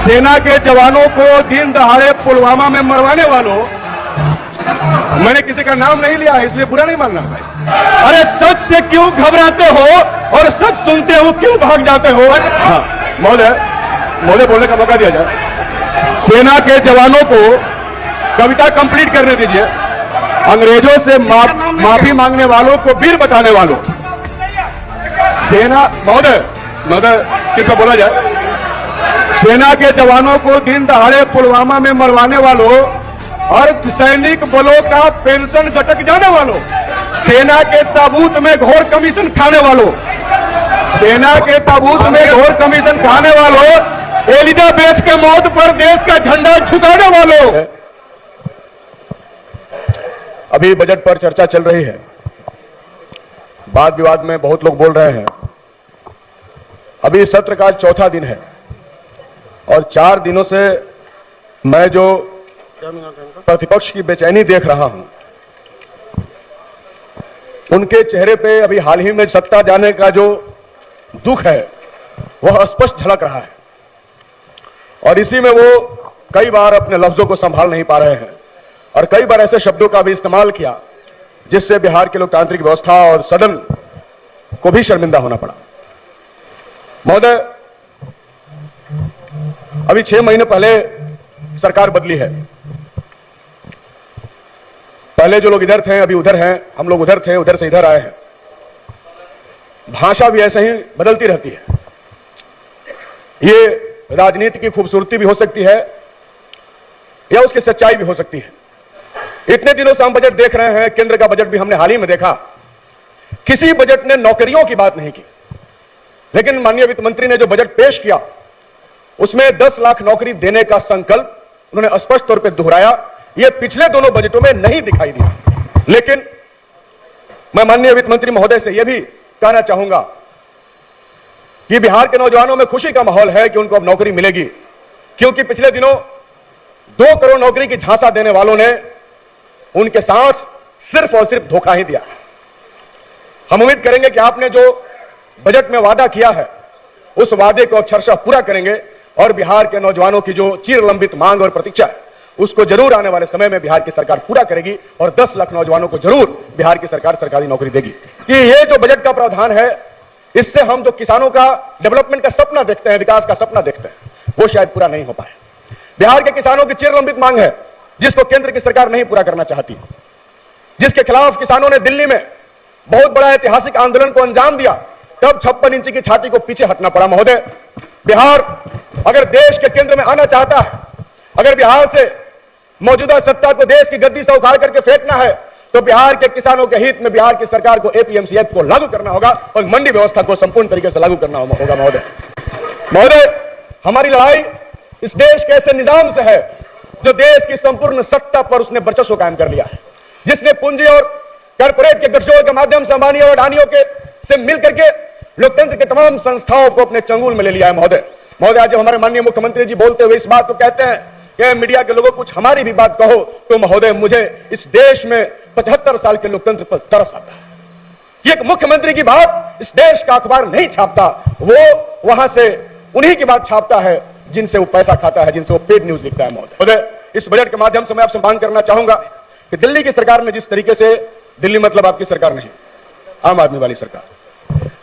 सेना के जवानों को दिन दहाड़े पुलवामा में मरवाने वालों, मैंने किसी का नाम नहीं लिया है इसलिए बुरा नहीं मानना भाई। अरे सच से क्यों घबराते हो और सच सुनते हो क्यों भाग जाते हो? हाँ महोदय बोलने का मौका दिया जाए। सेना के जवानों को कविता कंप्लीट करने दीजिए। अंग्रेजों से माफी मांगने वालों को वीर बताने वालों, सेना महोदय किसको बोला जाए? सेना के जवानों को दिन दहाड़े पुलवामा में मरवाने वालों, अर्धसैनिक बलों का पेंशन गटक जाने वालों, सेना के ताबूत में घोर कमीशन खाने वालों, सेना के ताबूत में घोर कमीशन खाने वालों, एलिजाबेथ के मौत पर देश का झंडा झुकाने वालों। अभी बजट पर चर्चा चल रही है, वाद विवाद में बहुत लोग बोल रहे हैं। अभी सत्र का चौथा दिन है और 4 दिनों से मैं जो प्रतिपक्ष की बेचैनी देख रहा हूं, उनके चेहरे पे अभी हाल ही में सत्ता जाने का जो दुख है वह स्पष्ट झलक रहा है और इसी में वो कई बार अपने लफ्जों को संभाल नहीं पा रहे हैं और कई बार ऐसे शब्दों का भी इस्तेमाल किया जिससे बिहार की लोकतांत्रिक व्यवस्था और सदन को भी शर्मिंदा होना पड़ा। महोदय, अभी 6 महीने पहले सरकार बदली है। पहले जो लोग इधर थे अभी उधर हैं, हम लोग उधर थे उधर से इधर आए हैं। भाषा भी ऐसे ही बदलती रहती है। ये राजनीति की खूबसूरती भी हो सकती है या उसकी सच्चाई भी हो सकती है। इतने दिनों से हम बजट देख रहे हैं, केंद्र का बजट भी हमने हाल ही में देखा। किसी बजट ने नौकरियों की बात नहीं की, लेकिन माननीय वित्त मंत्री ने जो बजट पेश किया उसमें 10 लाख नौकरी देने का संकल्प उन्होंने स्पष्ट तौर पर दोहराया। यह पिछले दोनों बजटों में नहीं दिखाई दिया। लेकिन मैं माननीय वित्त मंत्री महोदय से यह भी कहना चाहूंगा कि बिहार के नौजवानों में खुशी का माहौल है कि उनको अब नौकरी मिलेगी, क्योंकि पिछले दिनों 2 करोड़ नौकरी की झांसा देने वालों ने उनके साथ सिर्फ और सिर्फ धोखा ही दिया। हम उम्मीद करेंगे कि आपने जो बजट में वादा किया है उस वादे को अक्षरशः पूरा करेंगे और बिहार के नौजवानों की जो चिरलंबित मांग और प्रतीक्षा है उसको जरूर आने वाले समय में बिहार की सरकार पूरा करेगी और 10 लाख नौजवानों को जरूर बिहार की सरकार सरकारी नौकरी देगी। कि ये जो बजट का प्रावधान है, इससे हम जो किसानों का डेवलपमेंट का सपना देखते हैं, विकास का सपना देखते हैं, वो शायद पूरा नहीं हो पाए। बिहार के किसानों की चिरलंबित मांग है जिसको केंद्र की सरकार नहीं पूरा करना चाहती, जिसके खिलाफ किसानों ने दिल्ली में बहुत बड़ा ऐतिहासिक आंदोलन को अंजाम दिया, तब 56 इंच की छाती को पीछे हटना पड़ा। महोदय, बिहार अगर देश के केंद्र में आना चाहता है, अगर बिहार से मौजूदा सत्ता को देश की गद्दी से उखाड़ करके फेंकना है, तो बिहार के किसानों के हित में बिहार की सरकार को एपीएमसी एक्ट को लागू करना होगा और मंडी व्यवस्था को संपूर्ण तरीके से लागू करना होगा। महोदय, हमारी लड़ाई इस देश के ऐसे निजाम से है जो देश की संपूर्ण सत्ता पर उसने वर्चस्व कायम कर लिया है, जिसने पूंजी और कॉर्पोरेट के गठजोड़ के माध्यम से अंबानी और अडानियों के से मिलकर के लोकतंत्र के तमाम संस्थाओं को अपने चंगुल में ले लिया है। महोदय, आज हमारे माननीय मुख्यमंत्री जी बोलते हुए इस बात को कहते हैं कि मीडिया के लोगों कुछ हमारी भी बात कहो, तो महोदय मुझे इस देश में 75 साल के लोकतंत्र पर तरस आता है। एक मुख्यमंत्री की बात इस देश का अखबार नहीं छापता, वो वहां से उन्हीं की बात छापता है जिनसे वो पैसा खाता है, जिनसे वो पेड न्यूज लिखता है। महोदय, इस बजट के माध्यम से मैं आपसे मांग करना चाहूंगा कि दिल्ली की सरकार ने जिस तरीके से, दिल्ली मतलब आपकी सरकार नहीं, आम आदमी वाली सरकार,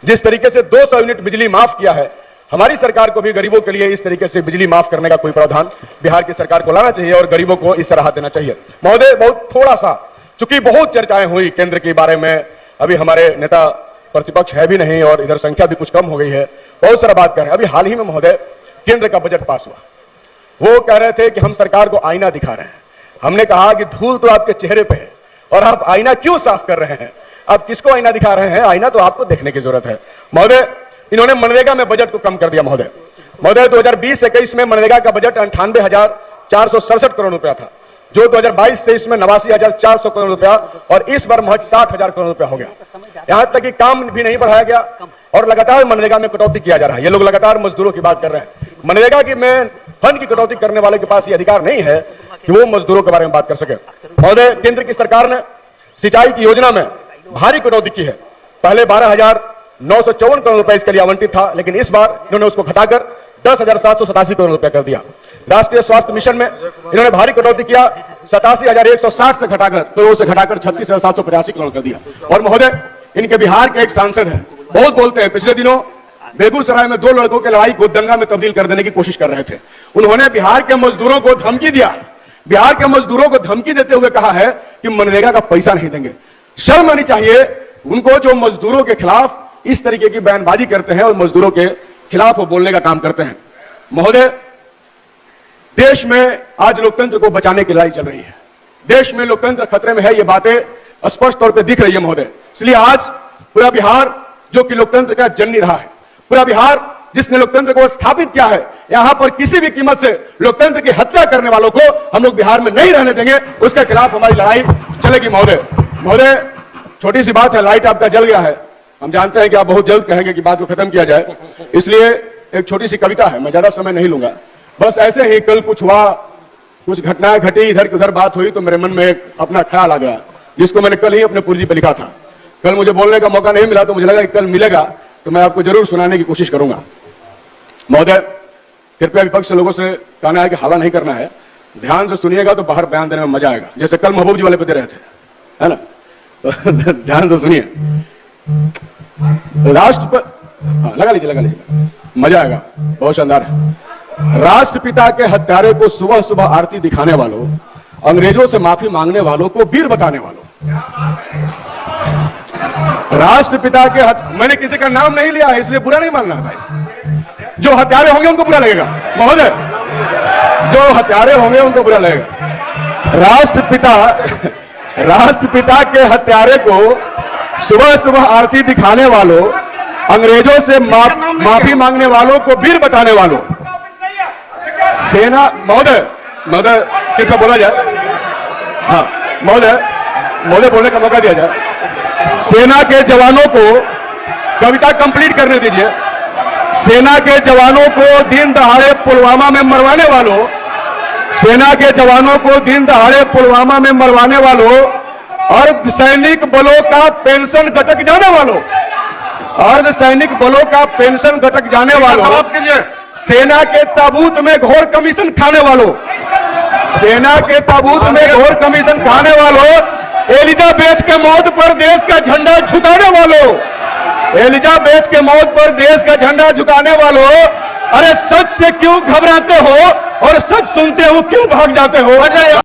जिस तरीके से 200 यूनिट बिजली माफ किया है, हमारी सरकार को भी गरीबों के लिए इस तरीके से बिजली माफ करने का कोई प्रावधान बिहार की सरकार को लाना चाहिए और गरीबों को इस राहत देना चाहिए। महोदय, बहुत थोड़ा सा, चूंकि बहुत चर्चाएं हुई केंद्र के बारे में, अभी हमारे नेता प्रतिपक्ष है भी नहीं और इधर संख्या भी कुछ कम हो गई है, बहुत सारा बात कर रहे हैं। अभी हाल ही में महोदय केंद्र का बजट पास हुआ, वो कह रहे थे कि हम सरकार को आईना दिखा रहे हैं। हमने कहा कि धूल तो आपके चेहरे पे है और आप आईना क्यों साफ कर रहे हैं? आप किसको आईना दिखा रहे हैं? आईना तो आपको देखने की जरूरत है। महोदय, इन्होंने मनरेगा में बजट को कम कर दिया। महोदय 2020-21 में मनरेगा का बजट 98,467 करोड़ रुपया था, जो 2022-23 में 89,400 करोड़ रुपया और इस बार महज 60,000 करोड़ रुपया हो गया। यहां तक कि काम भी नहीं बढ़ाया गया और लगातार मनरेगा में कटौती किया जा रहा है। ये लोग लगातार मजदूरों की बात कर रहे हैं। मनरेगा की में फंड की कटौती करने वाले के पास ये अधिकार नहीं है कि वो मजदूरों के बारे में बात कर सके। महोदय, केंद्र की सरकार ने सिंचाई की योजना में भारी कटौती की है। पहले 12,954 करोड़ रुपए इसके लिए आवंटित था, लेकिन इस बार इन्होंने उसको घटाकर 10,787 करोड़ रुपया कर दिया। राष्ट्रीय स्वास्थ्य मिशन में इन्होंने भारी कटौती किया, 87,160 से घटाकर करोड़ से घटाकर 36,785 करोड़ कर दिया। और महोदय, इनके बिहार के एक सांसद हैं, बहुत बोलते हैं। पिछले दिनों बेगूसराय में 2 लड़कों की लड़ाई को दंगा में तब्दील कर देने की कोशिश कर रहे थे। उन्होंने बिहार के मजदूरों को धमकी दिया, बिहार के मजदूरों को धमकी देते हुए कहा है कि मनरेगा का पैसा नहीं देंगे। शर्म आनी चाहिए उनको, जो मजदूरों के खिलाफ इस तरीके की बयानबाजी करते हैं और मजदूरों के खिलाफ वो बोलने का काम करते हैं। महोदय, देश में आज लोकतंत्र को बचाने की लड़ाई चल रही है। देश में लोकतंत्र खतरे में है, ये बातें स्पष्ट तौर पर दिख रही है महोदय। इसलिए आज पूरा बिहार, जो कि लोकतंत्र का जननी रहा है, पूरा बिहार जिसने लोकतंत्र को स्थापित किया है, यहां पर किसी भी कीमत से लोकतंत्र की हत्या करने वालों को हम लोग बिहार में नहीं रहने देंगे। उसके खिलाफ हमारी लड़ाई चलेगी महोदय। महोदय, छोटी सी बात है, लाइट आपका जल गया है। हम जानते हैं कि आप बहुत जल्द कहेंगे कि बात को खत्म किया जाए, इसलिए एक छोटी सी कविता है, मैं ज्यादा समय नहीं लूंगा। बस ऐसे ही कल कुछ हुआ, कुछ घटनाएं घटी, इधर की उधर बात हुई, तो मेरे मन में एक अपना ख्याल आ गया, जिसको मैंने कल ही अपने पूर्जी पे लिखा था। कल मुझे बोलने का मौका नहीं मिला, तो मुझे लगा कि कल मिलेगा तो मैं आपको जरूर सुनाने की कोशिश करूंगा। महोदय, कृपया विपक्ष लोगों से कहना है कि हवा नहीं करना है, ध्यान से सुनिएगा तो बाहर बयान देने में मजा आएगा, जैसे कल महबूब जी वाले पे दे रहे थे, है ना। तो ध्यान से सुनिए। लगा लीजिए, मजा आएगा, बहुत शानदार है। राष्ट्रपिता के हत्यारे को सुबह सुबह आरती दिखाने वालों, अंग्रेजों से माफी मांगने वालों को वीर बताने वालों, राष्ट्रपिता के मैंने किसी का नाम नहीं लिया है, इसलिए बुरा नहीं मानना भाई। जो हत्यारे होंगे उनको बुरा लगेगा महोदय, जो हत्यारे होंगे उनको बुरा लगेगा। राष्ट्रपिता के हत्यारे को सुबह सुबह आरती दिखाने वालों, अंग्रेजों से माफी मांगने वालों को वीर बताने वालों, सेना महोदय कृपया बोला जाए। हाँ महोदय बोलने का मौका दिया जाए। सेना के जवानों को कविता कंप्लीट करने दीजिए। सेना के जवानों को दिन दहाड़े पुलवामा में मरवाने वालों, सेना के जवानों को दिन दहाड़े पुलवामा में मरवाने वालों, अर्धसैनिक बलों का पेंशन घटक जाने वालों, अर्धसैनिक बलों का पेंशन घटक जाने वालों, सेना के ताबूत में घोर कमीशन खाने वालों, सेना के ताबूत में घोर कमीशन खाने वालों, एलिजाबेथ के मौत पर देश का झंडा झुकाने वालों, एलिजाबेथ के मौत पर देश का झंडा झुकाने वालों, अरे सच से क्यों घबराते हो और सच सुनते हो क्यों भाग जाते हो?